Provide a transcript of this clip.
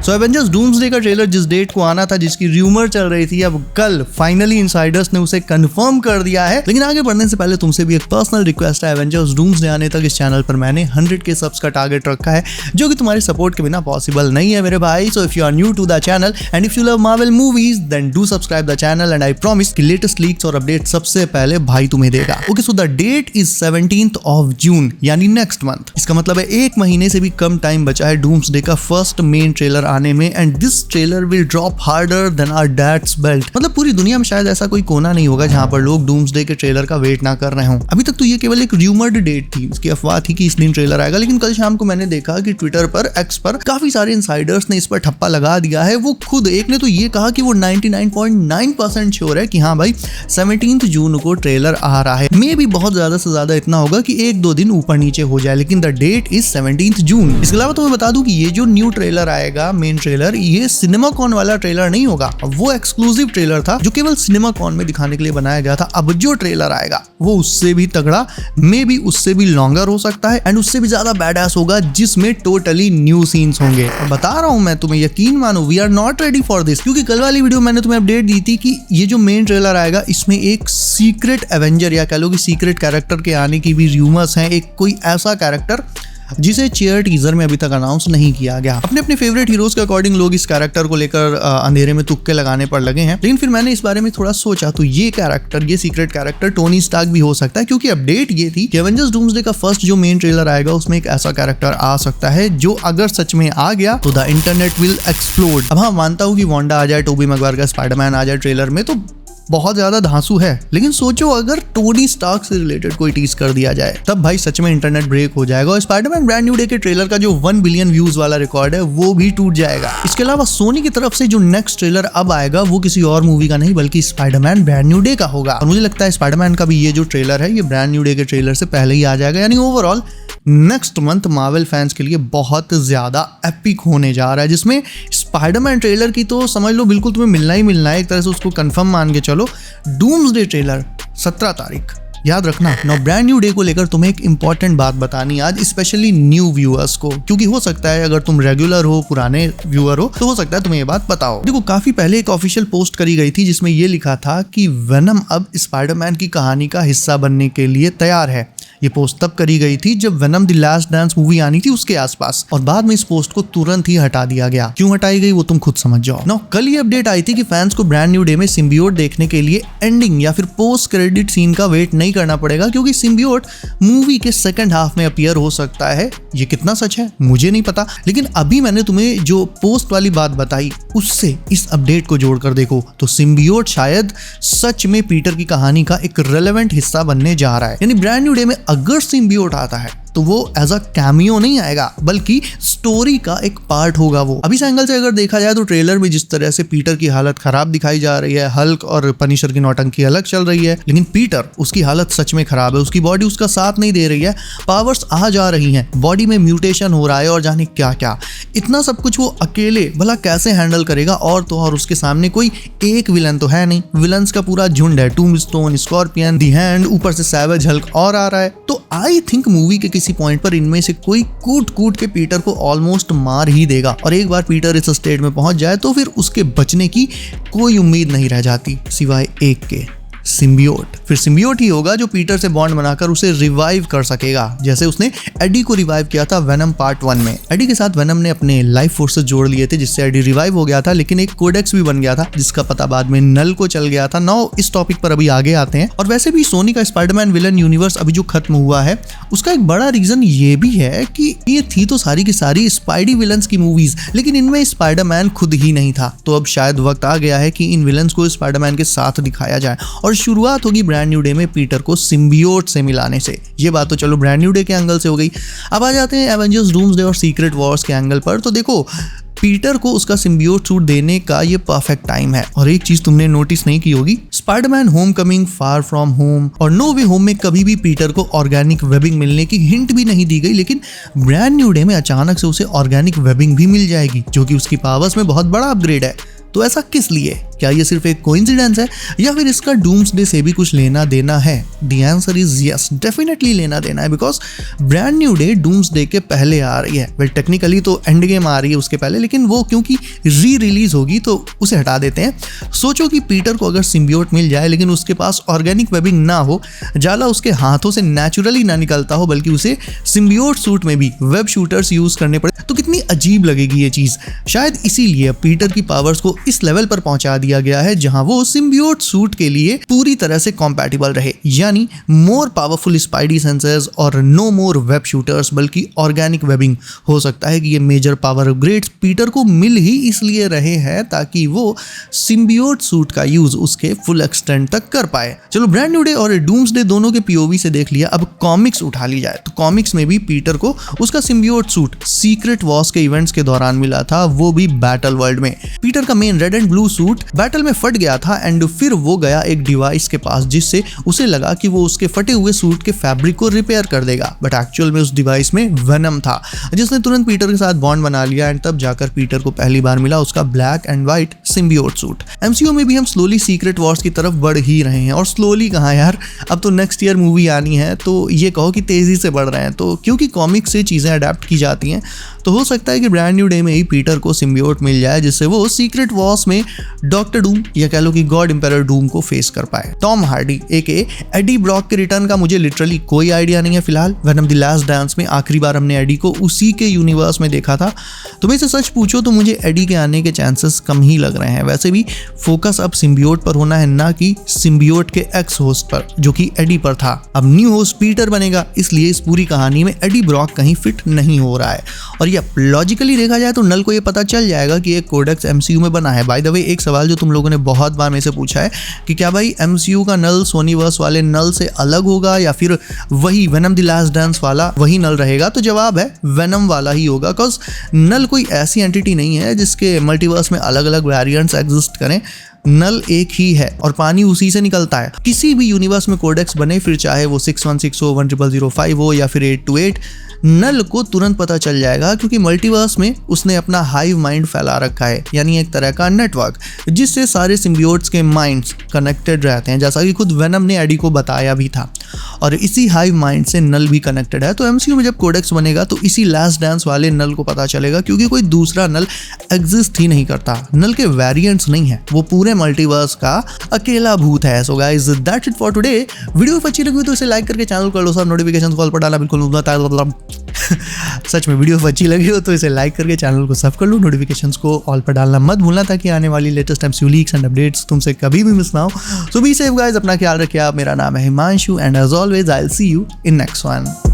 सो Avengers doomsday का trailer जिस date को आना था, जिसकी र्यूमर चल रही थी, अब कल फाइनली इनसाइडर्स ने उसे कंफर्म कर दिया है। लेकिन आगे बढ़ने से पहले तुमसे भी एक पर्सनल रिक्वेस्ट है, एवेंजर्स डूम्सडे आने तक इस चैनल पर मैंने 100K सब्स का टारगेट रखा है, जो कि तुम्हारे सपोर्ट के बिना पॉसिबल नहीं है मेरे भाई। So if you are new to the channel and if you love Marvel movies then do subscribe the channel and I promise कि लेटेस्ट लीक्स और अपडेट सबसे पहले भाई तुम्हें देगा। Okay, so the date is 17th of June यानी next month. इसका मतलब है 1 महीने से भी कम टाइम बचा है डूम्सडे का फर्स्ट मेन ट्रेलर आने में and this trailer will drop harder than our dad's belt. मतलब पूरी दुनिया में शायद ऐसा कोई कोना नहीं होगा जहां पर लोग डूम्सडे के ट्रेलर का वेट ना कर रहे हों। अभी तक तो ये केवल एक र्यूमर्ड डेट थी, इसकी अफवाह थी कि इस दिन ट्रेलर आएगा, लेकिन कल शाम को मैंने देखा कि ट्विटर पर, एक्स पर काफी सारे इनसाइडर्स ने इस पर ठप्पा लगा दिया है। वो खुद एक ने तो ये कहा कि वो 99.9% श्योर है कि हाँ भाई 17th जून को ट्रेलर आ रहा है। मे भी बहुत ज्यादा से ज्यादा इतना होगा कि 1-2 दिन ऊपर नीचे हो जाए, लेकिन द डेट इज 17th जून। इसके अलावा तो मैं बता दूं कि ये जो न्यू ट्रेलर आएगा, मेन ट्रेलर, ये सिनेमाकॉन वाला ट्रेलर नहीं होगा। वो एक्सक्लूसिव ट्रेलर था जो केवल सिनेमाकॉन में दिखाने के लिए बनाया गया था। अब जो ट्रेलर आएगा वो उससे भी तगड़ा, मे भी उससे भी लॉन्गर हो सकता है एंड उससे भी ज्यादा बैडएस होगा, जिसमें टोटली न्यू सीन्स होंगे। और बता रहा हूं मैं तुम्हें, यकीन मानो, we are not ready for this. क्योंकि कल वाली वीडियो मैंने तुम्हें अपडेट दी थी कि ये जो मेन ट्रेलर आएगा इसमें एक सीक्रेट एवेंजर या कह लो कि सीक्रेट कैरेक्टर के आने की भी र्यूमर्स हैं। एक कोई ऐसा कैरेक्टर जिसे चेयर टीजर में अभी तक अनाउंस नहीं किया गया। अपने अपने फेवरेट हीरोज के अकॉर्डिंग लोग इस कैरेक्टर को लेकर अंधेरे में तुक्के लगाने पर लगे हैं, लेकिन फिर मैंने इस बारे में थोड़ा सोचा तो ये कैरेक्टर, ये सीक्रेट कैरेक्टर टोनी स्टार्क भी हो सकता है। क्योंकि अपडेट ये थी कि एवेंजर्स डूम्सडे का फर्स्ट जो मेन ट्रेलर आएगा उसमें एक ऐसा कैरेक्टर आ सकता है जो अगर सच में आ गया तो द इंटरनेट विल एक्सप्लोड। अब हाँ, मानता हूँ कि वांडा आ जाए, टोबी मैगवायर का स्पाइडरमैन आ जाए ट्रेलर में तो बहुत ज्यादा धांसू है, लेकिन सोचो अगर टोनी स्टार्क से रिलेटेड कोई टीज कर दिया जाए तब भाई सच में इंटरनेट ब्रेक हो जाएगा और स्पाइडरमैन ब्रांड न्यू डे के ट्रेलर का जो 1 बिलियन व्यूज वाला रिकॉर्ड है वो भी टूट जाएगा। इसके अलावा सोनी की तरफ से जो नेक्स्ट ट्रेलर अब आएगा वो किसी और मूवी का नहीं बल्कि स्पाइडरमैन ब्रांड न्यू डे का होगा। और मुझे लगता है स्पाइडरमैन का भी ये जो ट्रेलर है ये ब्रांड न्यू डे के ट्रेलर से पहले ही आ जाएगा। यानी overall next month Marvel fans के लिए बहुत ज्यादा एपिक होने जा रहा है, जिसमें स्पाइडरमैन ट्रेलर की तो समझ लो बिल्कुल तुम्हें मिलना ही मिलना है, एक तरह से उसको कंफर्म मान के चलो। डूम्सडे ट्रेलर 17 तारीख, याद रखना। नो ब्रांड न्यू डे को लेकर तुम्हें एक इंपॉर्टेंट बात बतानी आज, स्पेशली न्यू व्यूअर्स को, क्योंकि हो सकता है अगर तुम रेगुलर हो, पुराने व्यूअर हो, तो हो सकता है तुम्हें ये बात पता हो। देखो, काफी पहले एक ऑफिशियल पोस्ट करी गई थी जिसमें ये लिखा था कि वेनम अब स्पाइडरमैन की कहानी का हिस्सा बनने के लिए तैयार है। ये पोस्ट तब करी गई थी जब venom the last dance movie आनी थी उसके आसपास, और बाद में इस पोस्ट को तुरंत ही हटा दिया गया। क्यों हटाई गई वो तुम खुद समझ जाओ। नाउ कल ये अपडेट आई थी कि फैंस को ब्रांड न्यू डे में सिम्बियोट देखने के लिए एंडिंग या फिर पोस्ट क्रेडिट सीन का वेट नहीं करना पड़ेगा, क्योंकि सिम्बियोट मूवी के सेकंड हाफ में अपीयर हो सकता है। ये कितना सच है मुझे नहीं पता, लेकिन अभी मैंने तुम्हें जो पोस्ट वाली बात बताई उससे इस अपडेट को जोड़कर देखो तो सिम्बियोट शायद सच में पीटर की कहानी का एक रेलेवेंट हिस्सा बनने जा रहा है। यानी ब्रांड न्यू डे में अगर सिम्बियोट आता है तो वो एज अ कैमियो नहीं आएगा बल्कि स्टोरी का एक पार्ट होगा। वो अभी से एंगल से अगर देखा जाए तो ट्रेलर में जिस तरह से पीटर की हालत खराब दिखाई जा रही है, हल्क और पनिशर की नौटंकी अलग चल रही है, लेकिन पीटर, उसकी हालत सच में खराब है, उसकी बॉडी उसका साथ नहीं दे रही है, पावर्स आ जा रही हैं, बॉडी में म्यूटेशन हो रहा है और जाने क्या क्या। इतना सब कुछ वो अकेले भला कैसे हैंडल करेगा? और तो और उसके सामने कोई एक विलन तो है नहीं, विलन्स का पूरा झुंड है, टूम्बस्टोन, स्कॉर्पियन, दी हैंड, ऊपर से सैवेज हल्क और आ रहा है। तो आई थिंक मूवी के किसी पॉइंट पर इनमें से कोई कूट कूट के पीटर को ऑलमोस्ट मार ही देगा, और एक बार पीटर इस स्टेट में पहुंच जाए तो फिर उसके बचने की कोई उम्मीद नहीं रह जाती सिवाय एक के, सिम्बियोट। फिर सिम्बियोट ही होगा जो पीटर से बॉन्ड बनाकर उसे रिवाइव कर सकेगा, जैसे उसने एडी को रिवाइव किया था वेनम पार्ट 1 में। एडी के साथ वेनम ने अपने लाइफ फोर्सेस जोड़ लिए थे जिससे एडी रिवाइव हो गया था, लेकिन एक कोडेक्स भी बन गया था जिसका पता बाद में नल को चल गया था। नाउ इस टॉपिक पर अभी आगे आते हैं। और वैसे भी सोनी का स्पाइडरमैन विलन यूनिवर्स अभी जो खत्म हुआ है उसका एक बड़ा रीजन ये भी है कि ये थी तो सारी की सारी स्पाइडी विलन्स की मूवीज, लेकिन इनमें स्पाइडरमैन खुद ही नहीं था। तो अब शायद वक्त आ गया है कि इन विलन्स को स्पाइडरमैन के साथ दिखाया जाए, और शुरुआत होगी ब्रांड न्यू डे में पीटर को सिम्बियोट से मिलाने से। ये बात तो चलो ब्रांड न्यू डे के एंगल से हो गई। अब आ जाते हैं एवेंजर्स डूम्सडे और सीक्रेट वॉर्स के एंगल पर। तो देखो, पीटर को उसका सिम्बियोट सूट देने का ये परफेक्ट टाइम है। और एक चीज तुमने नोटिस नहीं की होगी, Spiderman Homecoming, far from home और नो वे होम में कभी भी पीटर को ऑर्गेनिक वेबिंग मिलने की हिंट भी नहीं दी गई, लेकिन ब्रांड न्यू डे में अचानक से उसे ऑर्गेनिक वेबिंग भी मिल जाएगी, जो कि उसकी पावर्स में बहुत बड़ा अपग्रेड है। तो ऐसा किस लिए? क्या ये सिर्फ एक कोइंसिडेंस है या फिर इसका डूम्सडे से भी कुछ लेना देना है? The answer is yes, definitely लेना देना है, because brand new day doomsday के पहले आ रही है। वेल टेक्निकली तो एंड गेम आ रही है उसके पहले, लेकिन वो क्योंकि री रिलीज होगी तो उसे हटा देते हैं। सोचो कि पीटर को अगर सिम्बियोट मिल जाए लेकिन उसके पास ऑर्गेनिक वेबिंग ना हो, जाला उसके हाथों से नेचुरली ना निकलता हो, बल्कि उसे सिम्बियोट सूट में भी वेब शूटर्स यूज करने पड़े, तो कितनी अजीब लगेगी ये चीज। शायद इसीलिए पीटर की पावर्स को इस लेवल पर पहुंचा दिया गया है जहां वो सिम्बियोट सूट के लिए पूरी तरह से कंपैटिबल रहे, यानी मोर पावरफुल स्पाइडी सेंसर्स और नो मोर वेब शूटर्स, बल्कि ऑर्गेनिक वेबिंग। हो सकता है कि ये मेजर पावर अपग्रेड्स पीटर को मिल ही इसलिए रहे हैं ताकि वो सिम्बियोट सूट का यूज उसके फुल एक्सटेंट तक कर पाए। चलो ब्रांड न्यू डे और डूम्सडे दोनों के पीओवी से देख लिया, अब कॉमिक्स उठा ली जाए। तो कॉमिक्स में भी पीटर को उसका सिम्बियोट सूट सीक्रेट वॉर्स के इवेंट्स के दौरान मिला था, वो भी बैटल वर्ल्ड में। पीटर का main red and blue suit battle में फट गया था एंड फिर वो गया एक डिवाइस के पास जिससे उसे लगा कि वो उसके फटे हुए सूट के फैब्रिक को रिपेयर कर देगा, बट एक्चुअल में उस डिवाइस में वेनम था जिसने तुरंत पीटर के साथ बॉन्ड बना लिया एंड तब जाकर पीटर को पहली बार मिला उसका black and white symbiote suit. MCU में भी हम स्लोली सीक्रेट वॉर्स की तरफ बढ़ ही रहे हैं, और स्लोली कहाँ यार, अब तो नेक्स्ट ईयर मूवी आनी है, तो ये कहो कि तेजी से बढ़ रहे हैं। तो क्योंकि कॉमिक्स से चीजें अडेप्ट की जाती हैं तो हो सकता है कि ब्रांड न्यू डे में ही पीटर को सिम्बियोट मिल जाए जिससे वो सीक्रेट वॉर्स में डॉक्टर डूम या कह लो कि गॉड एम्पायर डूम को फेस कर पाए। टॉम हार्डी एके एडी ब्रॉक के रिटर्न का मुझे लिटरली कोई आइडिया नहीं है फिलहाल। वेनम द लास्ट डांस में आखिरी बार हमने एडी को उसी के यूनिवर्स में देखा था। तुम्हें से सच पूछो तो मुझे एडी के आने के चांसेस कम ही लग रहे हैं। वैसे भी फोकस अब सिम्बियोट पर होना है, ना कि सिम्बियोट के एक्स होस्ट पर जो कि एडी पर था। अब न्यू होस्ट पीटर बनेगा, इसलिए इस पूरी कहानी में एडी ब्रॉक कहीं फिट नहीं हो रहा है। और ये लॉजिकली देखा जाए तो नल को ये पता चल जाएगा कि एक कोडेक्स एमसीयू में बना है। बाय द वे एक सवाल जो तुम लोगों ने बहुत बार मेरे से पूछा है कि क्या भाई एमसीयू का नल सोनीवर्स वाले नल से अलग होगा या फिर वही वेनम द लास्ट डांस वाला वही नल रहेगा, तो जवाब है वेनम वाला ही होगा। बिकॉज नल कोई ऐसी एंटिटी नहीं है जिसके मल्टीवर्स में अलग अलग वेरिएंट्स एग्जिस्ट करें। नल एक ही है और पानी उसी से निकलता है। किसी भी यूनिवर्स में कोडेक्स बने, फिर चाहे वो 6160 हो, 10005 हो या फिर 828, नल को तुरंत पता चल जाएगा क्योंकि मल्टीवर्स में उसने अपना हाइव माइंड फैला रखा है, यानी एक तरह का नेटवर्क जिससे सारे सिम्बियोट्स के माइंड्स कनेक्टेड रहते हैं, जैसा कि खुद वेनम ने एडी को बताया भी था। और इसी हाइव माइंड से नल भी कनेक्टेड है। तो एमसीयू में जब कोडेक्स बनेगा तो इसी लास्ट डांस वाले नल को पता चलेगा, क्योंकि कोई दूसरा नल एग्जिस्ट ही नहीं करता। नल के वेरिएंट्स नहीं है, वो पूरे मल्टीवर्स का अकेला भूत है। So guys that's it for today. Video अच्छी लगी तो इसे लाइक करके चैनल कर लो, सब नोटिफिकेशन कॉल पर डाला बिल्कुल सच में वीडियो अच्छी लगी हो तो इसे लाइक करके चैनल को सब कर लो, नोटिफिकेशंस को ऑल पर डालना मत भूलना ताकि आने वाली latest MCU leaks and updates तुमसे कभी भी मिस ना हो। सो बी सेफ गाइस, अपना ख्याल रखिए आप। मेरा नाम है Himanshu and as always I will see you in next one.